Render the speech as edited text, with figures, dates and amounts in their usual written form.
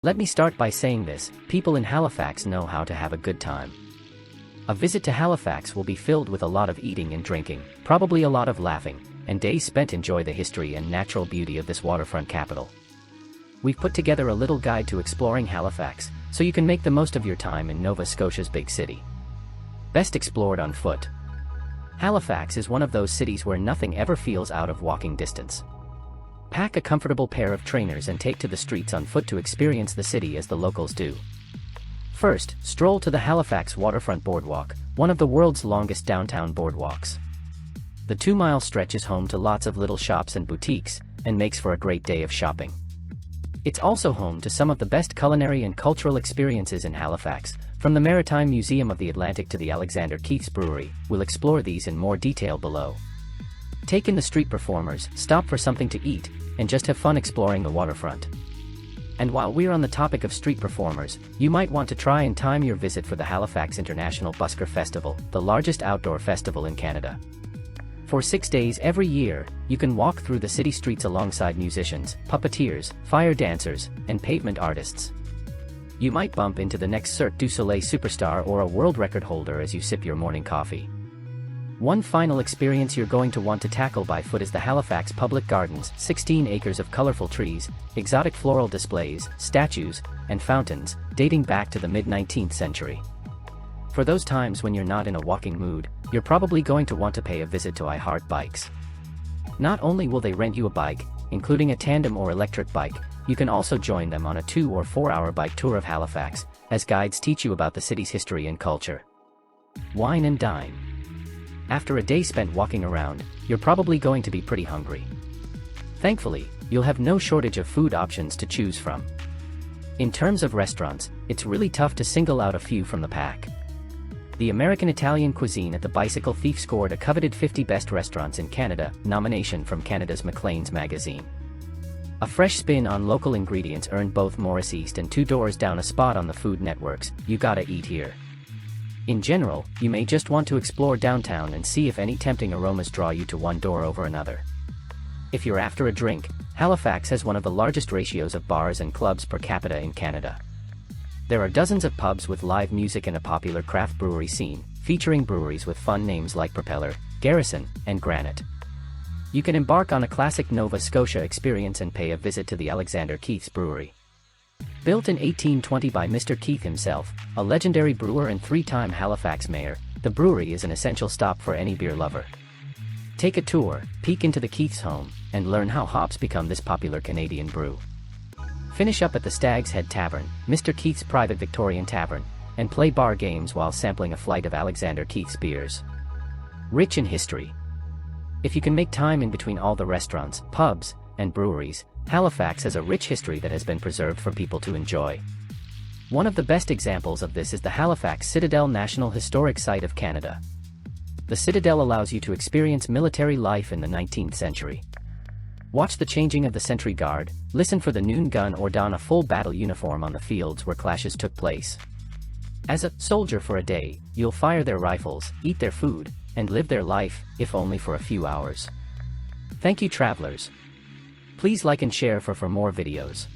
Let me start by saying this: people in Halifax know how to have a good time. A visit to Halifax will be filled with a lot of eating and drinking, probably a lot of laughing, and days spent enjoy the history and natural beauty of this waterfront capital. We've put together a little guide to exploring Halifax, so you can make the most of your time in Nova Scotia's big city. Best explored on foot. Halifax is one of those cities where nothing ever feels out of walking distance. Pack a comfortable pair of trainers and take to the streets on foot to experience the city as the locals do. First, stroll to the Halifax Waterfront Boardwalk, one of the world's longest downtown boardwalks. The 2-mile stretch is home to lots of little shops and boutiques, and makes for a great day of shopping. It's also home to some of the best culinary and cultural experiences in Halifax, from the Maritime Museum of the Atlantic to the Alexander Keith's Brewery. We'll explore these in more detail below. Take in the street performers, stop for something to eat, and just have fun exploring the waterfront. And while we're on the topic of street performers, you might want to try and time your visit for the Halifax International Busker Festival, the largest outdoor festival in Canada. For 6 days every year, you can walk through the city streets alongside musicians, puppeteers, fire dancers, and pavement artists. You might bump into the next Cirque du Soleil superstar or a world record holder as you sip your morning coffee. One final experience you're going to want to tackle by foot is the Halifax Public Gardens, 16 acres of colorful trees, exotic floral displays, statues, and fountains, dating back to the mid-19th century. For those times when you're not in a walking mood, you're probably going to want to pay a visit to I Heart Bikes. Not only will they rent you a bike, including a tandem or electric bike, you can also join them on a 2 or 4 hour bike tour of Halifax, as guides teach you about the city's history and culture. Wine and dine. After a day spent walking around, you're probably going to be pretty hungry. Thankfully, you'll have no shortage of food options to choose from. In terms of restaurants, it's really tough to single out a few from the pack. The American Italian cuisine at the Bicycle Thief scored a coveted 50 Best Restaurants in Canada nomination from Canada's Maclean's magazine. A fresh spin on local ingredients earned both Morris East and Two Doors Down a spot on the Food Network's You Gotta Eat Here. In general, you may just want to explore downtown and see if any tempting aromas draw you to one door over another. If you're after a drink, Halifax has one of the largest ratios of bars and clubs per capita in Canada. There are dozens of pubs with live music and a popular craft brewery scene, featuring breweries with fun names like Propeller, Garrison, and Granite. You can embark on a classic Nova Scotia experience and pay a visit to the Alexander Keith's Brewery. Built in 1820 by Mr. Keith himself, a legendary brewer and 3-time Halifax mayor, the brewery is an essential stop for any beer lover. Take a tour, peek into the Keith's home, and learn how hops become this popular Canadian brew. Finish up at the Stag's Head Tavern, Mr. Keith's private Victorian tavern, and play bar games while sampling a flight of Alexander Keith's beers. Rich in history. If you can make time in between all the restaurants, pubs, and breweries, Halifax has a rich history that has been preserved for people to enjoy. One of the best examples of this is the Halifax Citadel National Historic Site of Canada. The Citadel allows you to experience military life in the 19th century. Watch the changing of the sentry guard, listen for the noon gun, or don a full battle uniform on the fields where clashes took place. As a soldier for a day, you'll fire their rifles, eat their food, and live their life, if only for a few hours. Thank you, travelers. Please like and share for more videos.